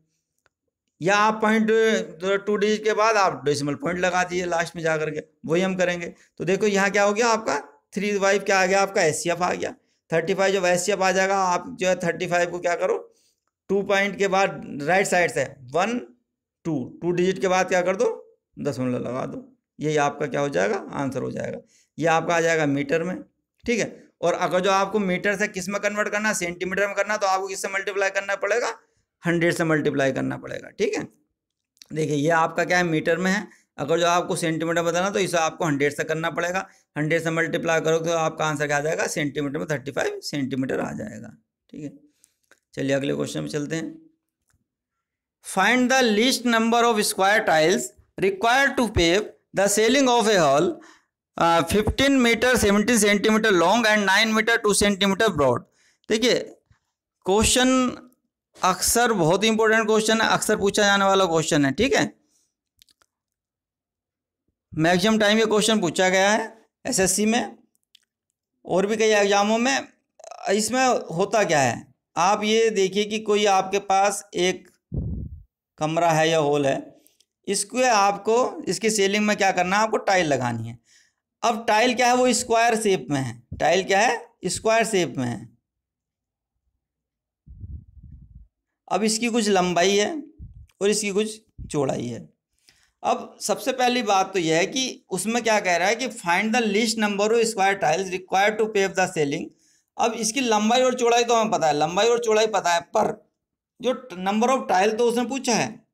या आप 2 डिजिट के बाद आप डेसिमल पॉइंट लगा दीजिए लास्ट में जाकर के, वही हम करेंगे। तो देखो यहाँ क्या हो गया आपका 35 क्या आ गया, आपका एचसीएफ आ गया। 35 जब एचसीएफ आ जाएगा, आप जो है 35 को क्या करो, 2 पॉइंट के बाद राइट साइड से 1 2 डिजिट के बाद क्या कर दो, दशमलव लगा दो, यही आपका क्या हो जाएगा, आंसर हो जाएगा। ये आपका आ जाएगा मीटर में। ठीक है, और अगर जो आपको मीटर से किस में कन्वर्ट करना है, सेंटीमीटर में करना, तो आपको किससे मल्टीप्लाई करना पड़ेगा, 100 से मल्टीप्लाई करना पड़ेगा। ठीक है, देखिए ये आपका क्या है, मीटर में है। अगर जो आपको सेंटीमीटर में बताना तो इसे आपको 100 से करना पड़ेगा। 100 से मल्टीप्लाई करोगे तो आपका आंसर क्या आ जाएगा, सेंटीमीटर में 35 सेंटीमीटर आ जाएगा। ठीक है, चलिए अगले क्वेश्चन में चलते हैं। Find the least number of square tiles required to pave the ceiling of a hall 15 metre 17 centimetre long and 9 metre 2 centimetre broad. देखिए क्वेश्चन अक्सर बहुत ही इंपॉर्टेंट क्वेश्चन है, अक्सर पूछा जाने वाला क्वेश्चन है। ठीक है, मैक्सिमम टाइम ये क्वेश्चन पूछा गया है एसएससी में और भी कई एग्जामों में। इसमें होता क्या है, आप ये देखिए कि कोई आपके पास एक कमरा है या हॉल है, इसको आपको इसकी सीलिंग में क्या करना है, आपको टाइल लगानी है। अब टाइल क्या है, वो स्क्वायर शेप में है। टाइल क्या है, स्क्वायर शेप में है। अब इसकी कुछ लंबाई है और इसकी कुछ चौड़ाई है। अब सबसे पहली बात तो यह है कि उसमें क्या कह रहा है कि find the least number of square tiles required to pave the ceiling. अब इसकी लंबाई और चौड़ाई तो हमें पता है, लंबाई और चौड़ाई पता है, पर जो नंबर ऑफ टाइल तो उसने पूछा है,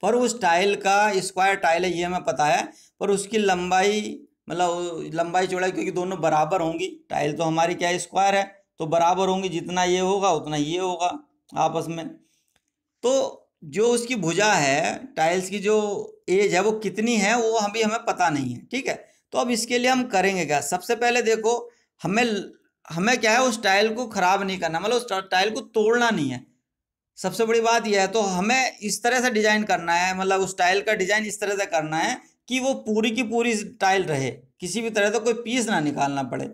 पर उस टाइल का स्क्वायर टाइल है ये हमें पता है, पर उसकी लंबाई मतलब लंबाई चौड़ाई क्योंकि दोनों बराबर होंगी, टाइल तो हमारी क्या है, स्क्वायर है, तो बराबर होंगी, जितना ये होगा उतना ये होगा आपस में। तो जो उसकी भुजा है, टाइल्स की जो एज है वो कितनी है वो हमें पता नहीं है। ठीक है, तो अब इसके लिए हम करेंगे क्या, सबसे पहले देखो हमें क्या है, उस टाइल को खराब नहीं करना, मतलब उस टाइल को तोड़ना नहीं है। सबसे बड़ी बात यह है, तो हमें इस तरह से डिजाइन करना है, मतलब उस टाइल का डिजाइन इस तरह से करना है कि वो पूरी की पूरी टाइल रहे, किसी भी तरह से कोई पीस ना निकालना पड़े।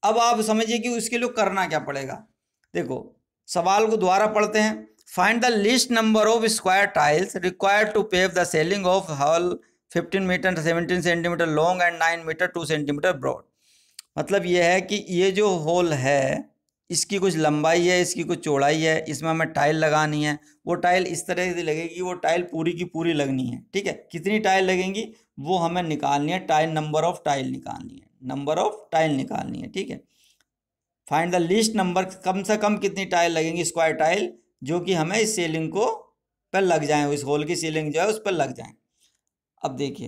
अब आप समझिए कि उसके लिए करना क्या पड़ेगा। देखो सवाल को दोबारा पढ़ते हैं। Find the least number of square tiles required to pave the ceiling of hall 15 metre 17 centimetre long and 9 metre 2 centimetre broad. मतलब ये है कि ये जो हॉल है इसकी कुछ लंबाई है, इसकी कुछ चौड़ाई है, इसमें हमें टाइल लगानी है। वो टाइल इस तरह से लगेगी, वो टाइल पूरी की पूरी लगनी है। ठीक है, कितनी टाइल लगेंगी वो हमें निकालनी है, टाइल नंबर ऑफ टाइल निकालनी है, नंबर ऑफ टाइल निकालनी है। ठीक है, फाइंड द लीस्ट नंबर, कम से कम कितनी टाइल लगेंगी स्क्वायर टाइल जो कि हमें इस सीलिंग को पर लग जाए, इस हॉल की सीलिंग जो है उस पर लग जाए। अब देखिए,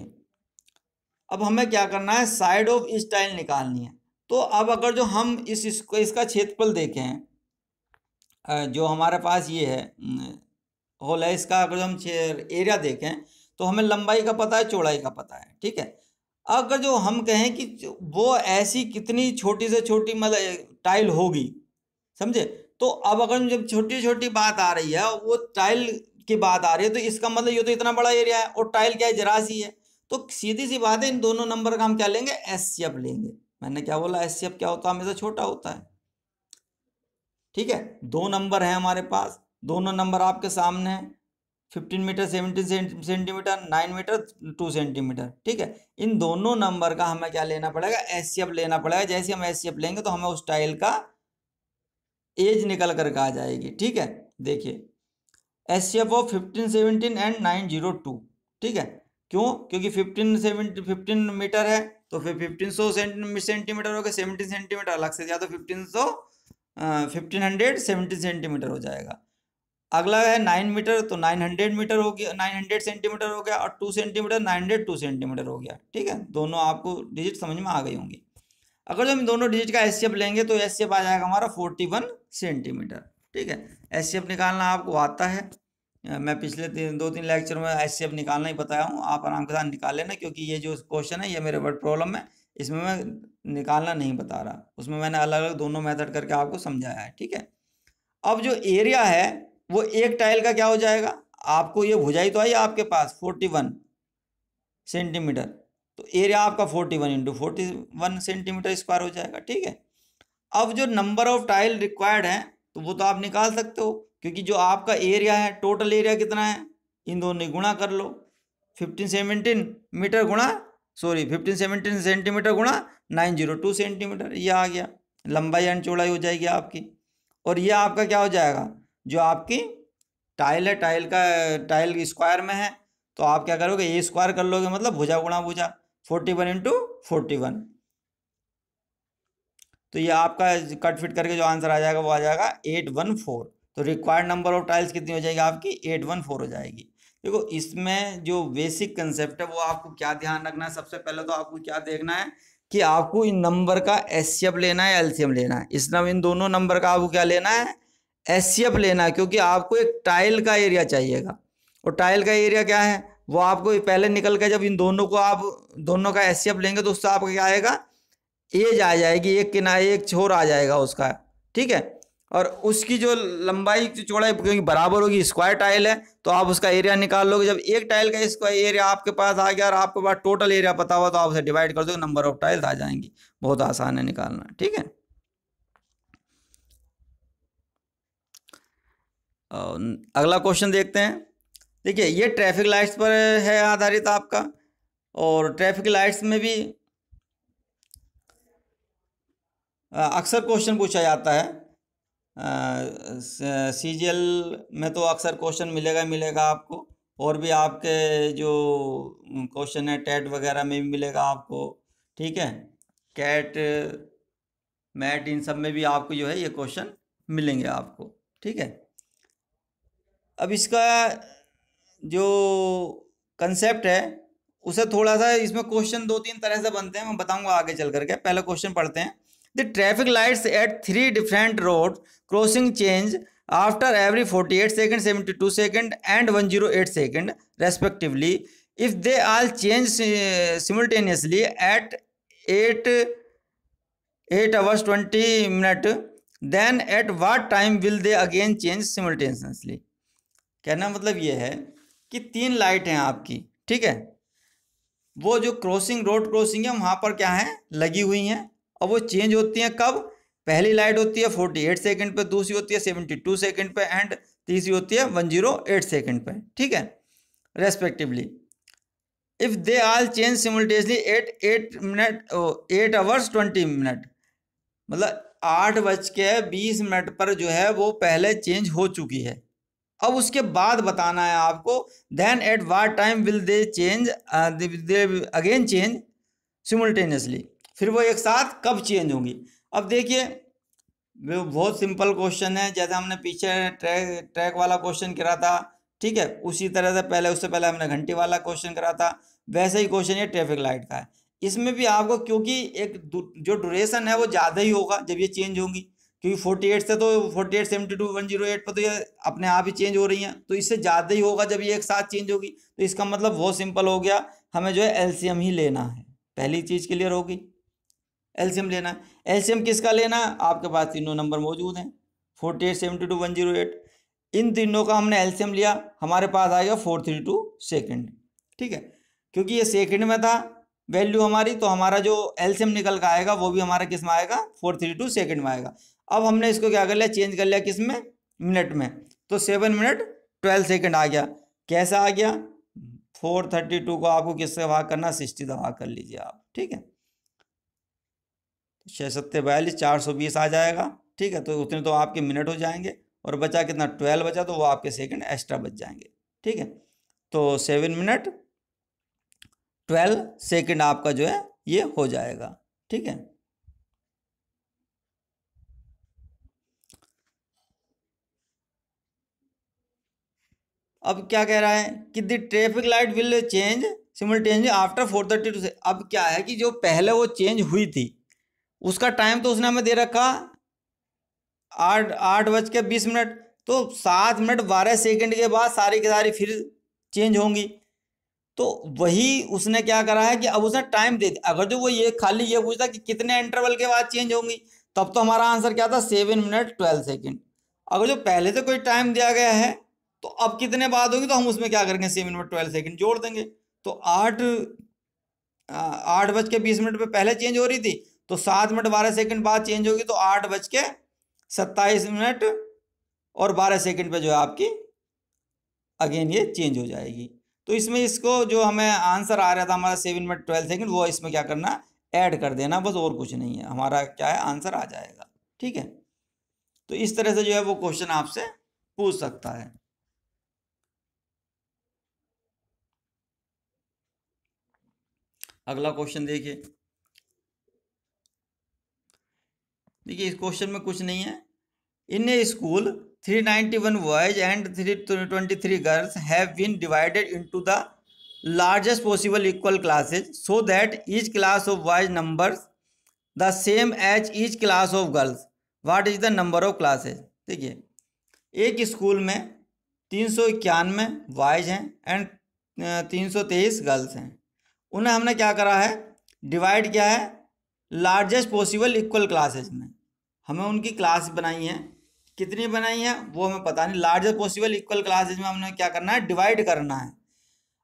अब हमें क्या करना है, साइड ऑफ इस टाइल निकालनी है। तो अब अगर जो हम इसका क्षेत्रफल देखें, जो हमारे पास ये है हॉल है, इसका अगर हम एरिया देखें तो हमें लंबाई का पता है, चौड़ाई का पता है। ठीक है, अगर जो हम कहें कि वो ऐसी कितनी छोटी से छोटी मतलब टाइल होगी, समझे, तो अब अगर जब छोटी छोटी बात आ रही है, वो टाइल की बात आ रही है, तो इसका मतलब ये तो इतना बड़ा एरिया है और टाइल क्या है, जरा सी है। तो सीधी सी बात है, इन दोनों नंबर का हम क्या लेंगे, एचसीएफ लेंगे। मैंने क्या बोला, एचसीएफ क्या होता है, हमेशा छोटा होता है। ठीक है, दो नंबर है हमारे पास, दोनों नंबर आपके सामने है, 15 मीटर 17 सेंटीमीटर 9 मीटर 2 सेंटीमीटर। ठीक है, इन दोनों नंबर का हमें क्या लेना पड़ेगा, एचसीएफ लेना पड़ेगा। जैसे हम एचसीएफ लेंगे तो हमें उस टाइल का एज निकल कर आ जाएगी। ठीक है, देखिए एचसीएफ ऑफ 15 17 एंड 902। ठीक है, क्यों, क्योंकि 15 मीटर है तो फिर 1500 सेंटीमीटर हो गया, 17 सेंटीमीटर अलग से दिया तो 1500 17 सेंटीमीटर हो जाएगा। अगला है 9 मीटर तो 900 मीटर हो गया, 900 सेंटीमीटर हो गया, और 2 सेंटीमीटर 902 सेंटीमीटर हो गया। ठीक है, दोनों आपको डिजिट समझ में आ गई होंगी। अगर जो हम दोनों डिजिट का एचसीएफ लेंगे तो एचसीएफ आ जाएगा हमारा 41 सेंटीमीटर। ठीक है, एचसीएफ निकालना आपको आता है, मैं पिछले 2-3 लेक्चर में एचसीएफ निकालना ही बताया हूँ, आप आराम के साथ निकाल लेना, क्योंकि ये जो क्वेश्चन है ये मेरे वर्ड प्रॉब्लम है, इसमें मैं निकालना नहीं बता रहा, उसमें मैंने अलग अलग दोनों मेथड करके आपको समझाया है। ठीक है, अब जो एरिया है वो एक टाइल का क्या हो जाएगा, आपको ये भुजाई तो आई आपके पास 41 सेंटीमीटर, तो एरिया आपका 41 इंटू 41 सेंटीमीटर स्क्वायर हो जाएगा। ठीक है, अब जो नंबर ऑफ टाइल रिक्वायर्ड है तो वो तो आप निकाल सकते हो, क्योंकि जो आपका एरिया है, टोटल एरिया कितना है, इन दोनों गुणा कर लो, 15 17 सेंटीमीटर गुणा 902 सेंटीमीटर, ये आ गया, लंबाई एंड चौड़ाई हो जाएगी आपकी। और ये आपका क्या हो जाएगा, जो आपकी टाइल है, टाइल स्क्वायर में है, तो आप क्या करोगे, ए स्क्वायर कर लोगे, मतलब भुजा गुणा भुजा, 41 इंटू 41। तो ये आपका कट फिट करके जो आंसर आ जाएगा वो आ जाएगा 814। तो रिक्वायर्ड नंबर ऑफ टाइल्स कितनी हो जाएगी आपकी? 814 हो जाएगी। देखो इसमें जो बेसिक कंसेप्ट है वो आपको क्या ध्यान रखना है, सबसे पहले तो आपको क्या देखना है कि आपको इन नंबर का एचसीएफ लेना है, एलसीएम लेना है। इन दोनों नंबर का आपको क्या लेना है? एचसीएफ लेना है, क्योंकि आपको एक टाइल का एरिया चाहिएगा। और टाइल का एरिया क्या है वो आपको पहले निकल के, जब इन दोनों को आप दोनों का एचसीएफ लेंगे तो उससे आपका क्या आएगा? एज आ जाएगी, एक किनारे एक छोर आ जाएगा उसका, ठीक है। और उसकी जो लंबाई जो चौड़ाई क्योंकि बराबर होगी, स्क्वायर टाइल है तो आप उसका एरिया निकाल लोगे। जब एक टाइल का स्क्वायर एरिया आपके पास आ गया और आपके पास टोटल एरिया पता हुआ तो आप उसे डिवाइड कर दोगे, नंबर ऑफ टाइल्स आ जाएंगी। बहुत आसान है निकालना, ठीक है। अगला क्वेश्चन देखते हैं। देखिए ये ट्रैफिक लाइट्स पर है आधारित आपका, और ट्रैफिक लाइट्स में भी अक्सर क्वेश्चन पूछा जाता है। सीजीएल में तो अक्सर क्वेश्चन मिलेगा मिलेगा आपको, और भी आपके जो क्वेश्चन है टेट वगैरह में भी मिलेगा आपको, ठीक है। कैट, मैट, इन सब में भी आपको जो है ये क्वेश्चन मिलेंगे आपको, ठीक है। अब इसका जो कंसेप्ट है उसे थोड़ा सा, इसमें क्वेश्चन दो तीन तरह से बनते हैं, मैं बताऊंगा आगे चल करके। पहले क्वेश्चन पढ़ते हैं। The traffic lights at 3 different road crossing change after every 48 second, 72 second and 108 second respectively if they all change simultaneously at 8 hours 20 minutes, then at what time will they again change simultaneously? कहना मतलब ये है कि 3 light हैं आपकी, ठीक है। वो जो क्रॉसिंग, रोड क्रॉसिंग है वहाँ पर क्या है लगी हुई हैं, और वो चेंज होती हैं कब? पहली लाइट होती है 48 सेकंड पे, दूसरी होती है 72 सेकंड पे, एंड तीसरी होती है 108 सेकंड पे, ठीक है, respectively. If they all change simultaneously at 8 hours 20 minutes, मतलब 8:20 पर जो है वो पहले चेंज हो चुकी है। अब उसके बाद बताना है आपको then at what time will they change, they again change simultaneously, फिर वो एक साथ कब चेंज होंगी। अब देखिए वो बहुत सिंपल क्वेश्चन है, जैसे हमने पीछे ट्रैक वाला क्वेश्चन करा था, ठीक है, उसी तरह से पहले, उससे पहले हमने घंटी वाला क्वेश्चन करा था, वैसे ही क्वेश्चन ये ट्रैफिक लाइट का है। इसमें भी आपको, क्योंकि एक जो ड्यूरेशन है वो ज़्यादा ही होगा जब ये चेंज होंगी, क्योंकि 48 से तो 48, 72, 108 पर तो ये अपने आप ही चेंज हो रही हैं, तो इससे ज़्यादा ही होगा जब ये एक साथ चेंज होगी। तो इसका मतलब बहुत सिंपल हो गया, हमें जो है एलसीएम ही लेना है। पहली चीज़ क्लियर होगी, एलसीएम लेना है। एलसीएम किसका लेना है? आपके पास तीनों नंबर मौजूद हैं, 48, 72, 108। इन तीनों का हमने एलसीएम लिया, हमारे पास आएगा 432 सेकेंड, ठीक है। क्योंकि ये सेकेंड में था वैल्यू हमारी, तो हमारा जो एलसीएम निकल का आएगा वो भी हमारा किस में आएगा? 432 सेकेंड में आएगा। अब हमने इसको क्या कर लिया? चेंज कर लिया किस में? मिनट में। तो 7 मिनट 12 सेकेंड आ गया। कैसा आ गया? 432 को आपको किससे भाग करना? 60 से भाग कर लीजिए आप, ठीक है। 6×7=42, 420 आ जाएगा, ठीक है। तो उतने तो आपके मिनट हो जाएंगे, और बचा कितना? 12 बचा, तो वो आपके सेकंड एक्स्ट्रा बच जाएंगे, ठीक है। तो 7 मिनट 12 सेकंड आपका जो है ये हो जाएगा, ठीक है। अब क्या कह रहा है कि the traffic light will change simultaneously after 432 से। अब क्या है कि जो पहले वो चेंज हुई थी उसका टाइम तो उसने हमें दे रखा 8:20 तो 7 मिनट 12 सेकंड के बाद सारी की सारी फिर चेंज होंगी। तो वही उसने क्या करा है कि अब उसने टाइम दे दिया। अगर जो वो ये खाली ये पूछता कि कितने इंटरवल के बाद चेंज होंगी, तब तो हमारा आंसर क्या था? 7 मिनट 12 सेकेंड। अगर जो पहले से कोई टाइम दिया गया है तो अब कितने बाद होगी, तो हम उसमें क्या करेंगे? 7 मिनट 12 सेकेंड जोड़ देंगे। तो 8:20 पे पहले चेंज हो रही थी, तो 7 मिनट 12 सेकेंड बाद चेंज होगी, तो 8:27 और 12 सेकेंड पे जो है आपकी अगेन ये चेंज हो जाएगी। तो इसमें इसको जो हमें आंसर आ रहा था हमारा 7 मिनट 12 सेकेंड, वो इसमें क्या करना? ऐड कर देना, बस, और कुछ नहीं है, हमारा क्या है? आंसर आ जाएगा, ठीक है। तो इस तरह से जो है वो क्वेश्चन आपसे पूछ सकता है। अगला क्वेश्चन देखिए। देखिए इस क्वेश्चन में कुछ नहीं है। In a school 391 boys and 323 girls have been divided into the largest possible equal classes so that each class of boys numbers the same as each class of girls. What is the number of classes? देखिए एक school में 391 boys हैं and 323 girls हैं। उन्हें हमने क्या करा है, डिवाइड किया है लार्जेस्ट पॉसिबल इक्वल क्लासेज में। हमें उनकी क्लास बनाई है, कितनी बनाई है वो हमें पता नहीं। लार्जेस्ट पॉसिबल इक्वल क्लासेज में हमने क्या करना है, डिवाइड करना है।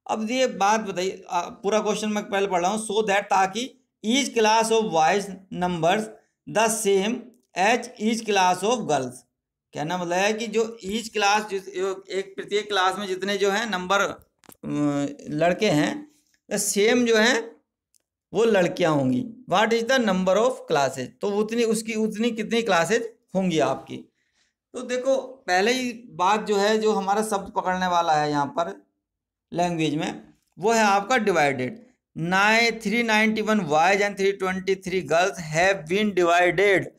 अब ये बात बताइए, पूरा क्वेश्चन मैं पहले पढ़ रहा हूँ। सो दैट, ताकि each class of boys numbers the same as each class of girls. कहना मतलब है कि जो ईच क्लास, एक प्रत्येक क्लास में जितने जो हैं नंबर लड़के हैं, सेम जो हैं वो लड़कियां होंगी। What is the number of classes, तो उतनी कितनी क्लासेज होंगी आपकी। तो देखो पहले ही बात जो है, जो हमारा शब्द पकड़ने वाला है यहाँ पर लैंग्वेज में, वो है आपका divided. 391 boys and 323 girls have been divided.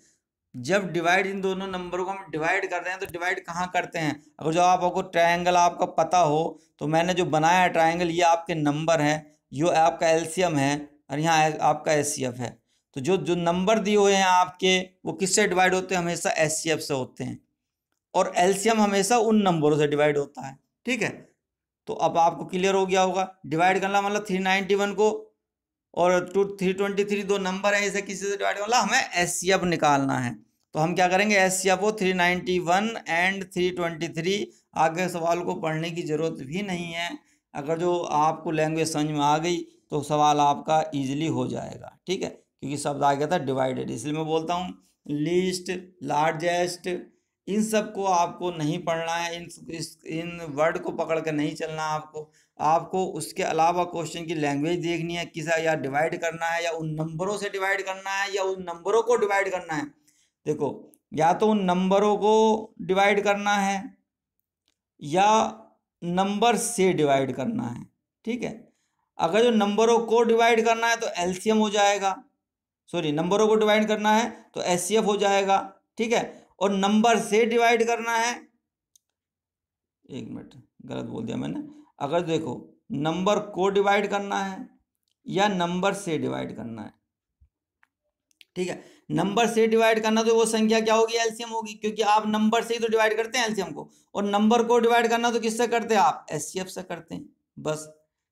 जब डिवाइड इन दोनों नंबरों को हम डिवाइड कर रहे हैं तो डिवाइड कहाँ करते हैं। अगर जो आपको ट्रायंगल आपका पता हो तो मैंने जो बनाया है ट्रायंगल, ये आपके नंबर है, ये आपका एलसीएम है और यहाँ आपका एचसीएफ है। तो जो जो नंबर दिए हुए हैं आपके, वो किससे डिवाइड होते हैं, हमेशा एचसीएफ से होते हैं। और एलसीएम हमेशा उन नंबरों से डिवाइड होता है। ठीक है, तो अब आपको क्लियर हो गया होगा। डिवाइड करना मतलब 391 को और 323 दो नंबर है, इसे किसी से डिवाइड करना, हमें एचसीएफ निकालना है। तो हम क्या करेंगे, एचसीएफ हो 391 एंड 323। आगे सवाल को पढ़ने की ज़रूरत भी नहीं है। अगर जो आपको लैंग्वेज समझ में आ गई तो सवाल आपका ईजिली हो जाएगा। ठीक है, क्योंकि शब्द आ गया था डिवाइडेड, इसलिए मैं बोलता हूँ लीस्ट, लार्जेस्ट, इन सब को आपको नहीं पढ़ना है। इन वर्ड को पकड़ कर नहीं चलना आपको उसके अलावा क्वेश्चन की लैंग्वेज देखनी है, किसा या डिवाइड करना है, या उन नंबरों से डिवाइड करना है, या उन नंबरों को डिवाइड करना है। देखो, या तो उन नंबरों को डिवाइड करना है या नंबर से डिवाइड करना है। ठीक है, अगर जो नंबरों को डिवाइड करना है तो एलसीएम हो जाएगा, सॉरी नंबरों को डिवाइड करना है तो एचसीएफ हो जाएगा। ठीक है, और नंबर से डिवाइड करना है, एक मिनट गलत बोल दिया मैंने। अगर देखो नंबर को डिवाइड करना है या नंबर से डिवाइड करना है। ठीक है, नंबर से डिवाइड करना तो वो संख्या क्या होगी, एलसीएम होगी, क्योंकि आप नंबर से ही तो डिवाइड करते हैं एलसीएम को। और नंबर को डिवाइड करना तो किससे करते हैं आप, एचसीएफ से करते हैं। बस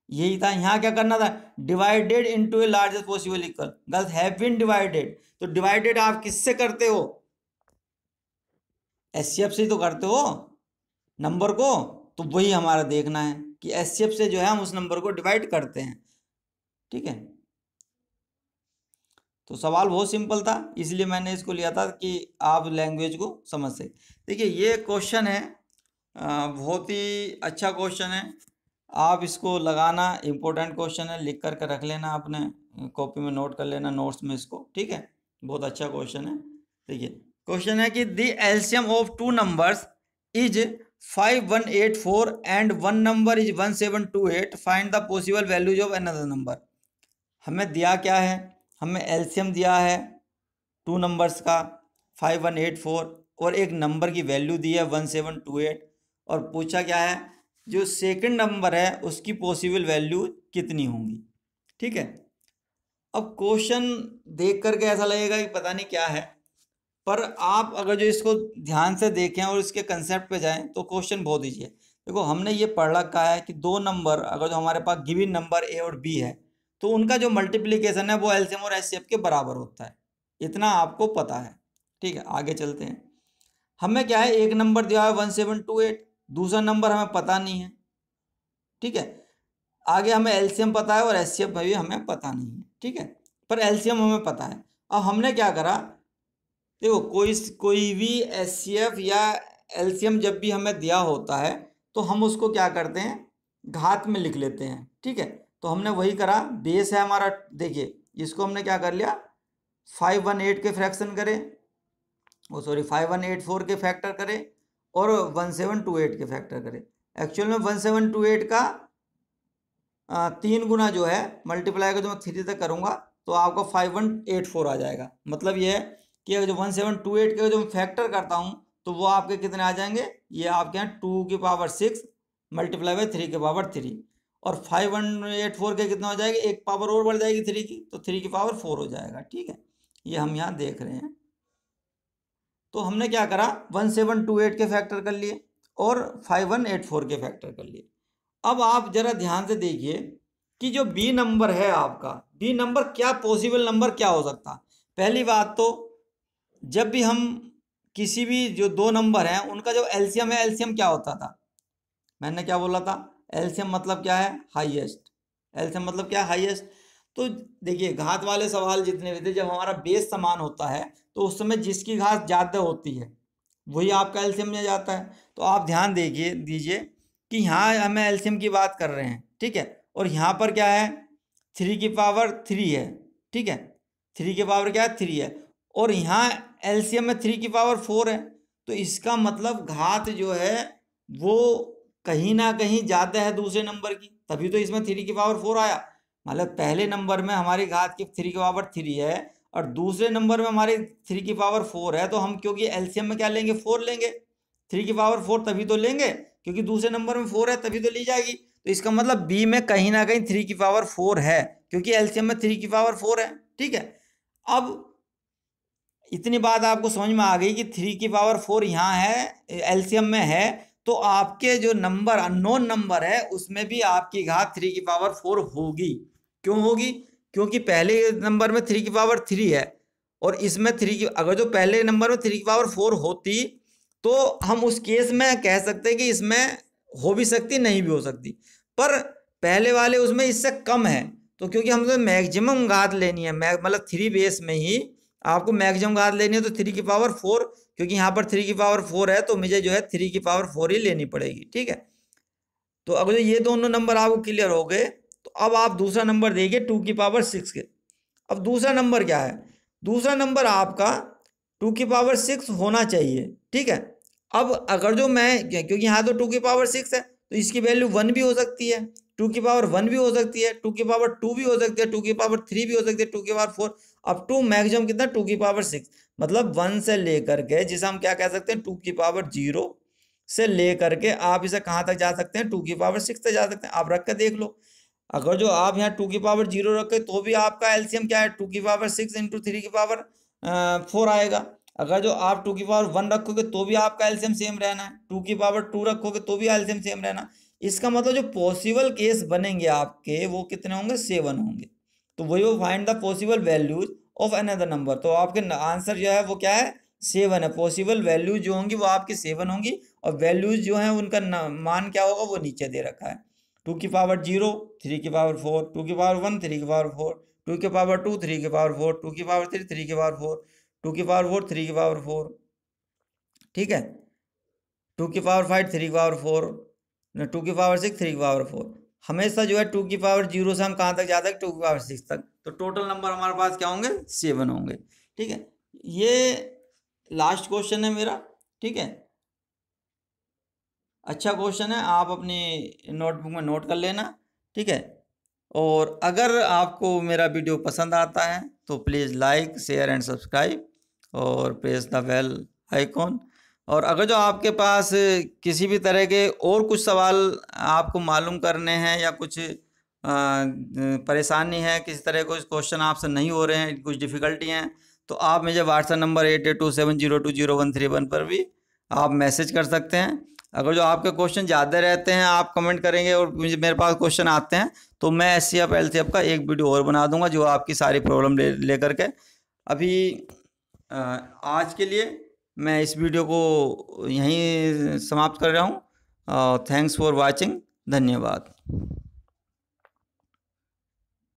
यही था। यहाँ क्या करना था, divided into a largest possible equal, girls have been divided. तो डिवाइडेड आप किससे करते हो, एचसीएफ से ही तो करते हो नंबर को। तो वही हमारा देखना है कि एचसीएफ से जो है हम उस नंबर को डिवाइड करते हैं। ठीक है, तो सवाल बहुत सिंपल था, इसलिए मैंने इसको लिया था कि आप लैंग्वेज को समझ सके। देखिए ये क्वेश्चन है, बहुत ही अच्छा क्वेश्चन है। आप इसको लगाना, इम्पोर्टेंट क्वेश्चन है, लिख करके रख लेना, अपने कॉपी में नोट कर लेना, नोट्स में इसको। ठीक है, बहुत अच्छा क्वेश्चन है। देखिए क्वेश्चन है कि the LCM of two numbers is 5184 and one number is 1728, find the possible values of another number. हमें दिया क्या है, हमें एलसीएम दिया है टू नंबर्स का 5184 और एक नंबर की वैल्यू दी है 1728, और पूछा क्या है, जो सेकंड नंबर है उसकी पॉसिबल वैल्यू कितनी होंगी। ठीक है, अब क्वेश्चन देख करके ऐसा लगेगा कि पता नहीं क्या है, पर आप अगर जो इसको ध्यान से देखें और इसके कंसेप्ट पे जाएं तो क्वेश्चन बहुत ईजी है। देखो हमने ये पढ़ रखा है कि दो नंबर अगर जो हमारे पास गिवन नंबर ए और बी है तो उनका जो मल्टीप्लिकेशन है वो एलसीएम और एचसीएफ के बराबर होता है, इतना आपको पता है। ठीक है, आगे चलते हैं। हमें क्या है, एक नंबर दिया है 1728, दूसरा नंबर हमें पता नहीं है। ठीक है, आगे हमें एलसीएम पता है और एचसीएफ भी हमें पता नहीं है। ठीक है, पर एलसीएम हमें पता है। अब हमने क्या करा, देखो कोई भी एचसीएफ या एलसीएम जब भी हमें दिया होता है तो हम उसको क्या करते हैं, घात में लिख लेते हैं। ठीक है, तो हमने वही करा, बेस है हमारा। देखिए इसको हमने क्या कर लिया, 518 के फ्रैक्शन करें, वो सॉरी 5184 के फैक्टर करें और 1728 के फैक्टर करें। एक्चुअल में 1728 का 3 गुना जो है मल्टीप्लाई का जो मैं 3 तक करूँगा तो आपका 5184 आ जाएगा। मतलब ये है कि अगर जो 1728 के जो मैं फैक्टर करता हूँ तो वो आपके कितने आ जाएंगे, ये आपके यहाँ 2 की पावर 6 मल्टीप्लाई बाई 3 की पावर 3, और 5184 के कितना हो जाएगा, एक पावर और बढ़ जाएगी 3 की, तो 3 की पावर 4 हो जाएगा। ठीक है, ये हम यहाँ देख रहे हैं। तो हमने क्या करा, 1728 के फैक्टर कर लिए और 5184 के फैक्टर कर लिए। अब आप जरा ध्यान से देखिए कि जो बी नंबर है आपका, बी नंबर क्या पॉसिबल नंबर क्या हो सकता। पहली बात तो जब भी हम किसी भी जो दो नंबर हैं उनका जो एलसीएम है, एलसीएम क्या होता था, मैंने क्या बोला था, एलसीएम मतलब क्या है, हाईएस्ट। एलसीएम मतलब क्या है, हाईएस्ट। तो देखिए घात वाले सवाल जितने भी थे, जब हमारा बेस समान होता है तो उस समय जिसकी घात ज़्यादा होती है वही आपका एलसीएम में जाता है। तो आप ध्यान दीजिए कि यहाँ हमें एलसीएम की बात कर रहे हैं, ठीक है, और यहाँ पर क्या है, 3 की पावर 3 है, ठीक है, 3 की पावर क्या है, 3 है, और यहाँ एलसीएम में 3 की पावर 4 है। तो इसका मतलब घात जो है वो कहीं ना कहीं ज़्यादा है दूसरे नंबर की, तभी तो इसमें 3 की पावर 4 आया। मतलब पहले नंबर में हमारी घात की 3 की पावर 3 है और दूसरे नंबर में हमारी 3 की पावर 4 है, तो हम क्योंकि एलसीएम में क्या लेंगे, 4 लेंगे। 3 की पावर 4 तभी तो लेंगे क्योंकि दूसरे नंबर में 4 है, तभी तो ली जाएगी। तो इसका मतलब बी में कहीं ना कहीं 3 की पावर 4 है क्योंकि एलसीएम में 3 की पावर 4 है। ठीक है, अब इतनी बात आपको समझ में आ गई कि 3 की पावर 4 यहाँ है, एलसीएम में है, तो आपके जो नंबर अननोन नंबर है उसमें भी आपकी घात 3 की पावर 4 होगी। क्यों होगी, क्योंकि पहले नंबर में 3 की पावर 3 है और इसमें 3 की, अगर जो पहले नंबर में 3 की पावर 4 होती तो हम उस केस में कह सकते हैं कि इसमें हो भी सकती, नहीं भी हो सकती, पर पहले वाले उसमें इससे कम है। तो क्योंकि हम तो मैक्सिमम घात लेनी है, मतलब 3 बेस में ही आपको मैक्सिमम घात लेनी है, तो 3 की पावर 4, क्योंकि यहाँ पर 3 की पावर 4 है तो मुझे जो है 3 की पावर 4 ही लेनी पड़ेगी। ठीक है, तो अगर ये दोनों नंबर आपको क्लियर हो गए तो अब आप दूसरा नंबर देखिए 2 की पावर 6 के। अब दूसरा नंबर क्या है, दूसरा नंबर आपका 2 की पावर 6 होना चाहिए। ठीक है, अब अगर जो मैं, क्योंकि यहाँ तो 2 की पावर 6 है तो इसकी वैल्यू 1 भी हो सकती है, 2 की पावर 1 भी हो सकती है, 2 की पावर 2 भी हो सकती है, 2 की पावर 3 भी हो सकती है, 2 की पावर 4, अप टू मैक्सिमम कितना, 2 की पावर 6। मतलब 1 से लेकर के, जिसे हम क्या कह सकते हैं, 2 की पावर 0 से लेकर के आप इसे कहाँ तक जा सकते हैं, 2 की पावर 6 तक जा सकते हैं। आप रख कर देख लो, अगर जो आप यहाँ 2 की पावर 0 रखे तो भी आपका एलसीएम क्या है, 2 की पावर 6 इंटू 3 की पावर 4 आएगा। अगर जो आप 2 की पावर 1 रखोगे तो भी आपका एलसीएम सेम रहना है, 2 की पावर 2 रखोगे तो भी एलसीएम सेम रहना। इसका मतलब जो पॉसिबल केस बनेंगे आपके वो कितने होंगे, 7 होंगे। तो वही वो find the possible values of another number, तो आपके आंसर जो है वो क्या है, 7 है। पॉसिबल वैल्यूज जो होंगी वो आपकी 7 होंगी और वैल्यूज जो है उनका मान क्या होगा वो नीचे दे रखा है। 2 की पावर 0 3 की पावर 4, 2 की पावर 1 3 की पावर 4, 2 की पावर 2 3 की पावर 4, 2 की पावर 3 3 की पावर 4, 2 की पावर 4 3 की पावर 4, ठीक है, 2 की पावर 5 3 की पावर 4, 2 की पावर 6 3 की पावर 4। हमेशा जो है 2 की पावर 0 से हम कहाँ तक जाते हैं, 2 की पावर 6 तक। तो टोटल नंबर हमारे पास क्या होंगे, 7 होंगे। ठीक है, ये लास्ट क्वेश्चन है मेरा। ठीक है, अच्छा क्वेश्चन है, आप अपनी नोटबुक में नोट कर लेना। ठीक है, और अगर आपको मेरा वीडियो पसंद आता है तो please like share and subscribe और प्रेस द बेल आइकॉन। और अगर जो आपके पास किसी भी तरह के और कुछ सवाल आपको मालूम करने हैं या कुछ परेशानी है, किसी तरह कुछ क्वेश्चन आपसे नहीं हो रहे हैं, कुछ डिफ़िकल्टी हैं, तो आप मुझे व्हाट्सएप नंबर 8827020131 पर भी आप मैसेज कर सकते हैं। अगर जो आपके क्वेश्चन ज़्यादा रहते हैं, आप कमेंट करेंगे और मुझे मेरे पास क्वेश्चन आते हैं तो मैं एचसीएफ एलसीएफ का एक वीडियो और बना दूंगा जो आपकी सारी प्रॉब्लम ले करके। अभी आज के लिए मैं इस वीडियो को यहीं समाप्त कर रहा हूँ। थैंक्स फॉर वाचिंग, धन्यवाद।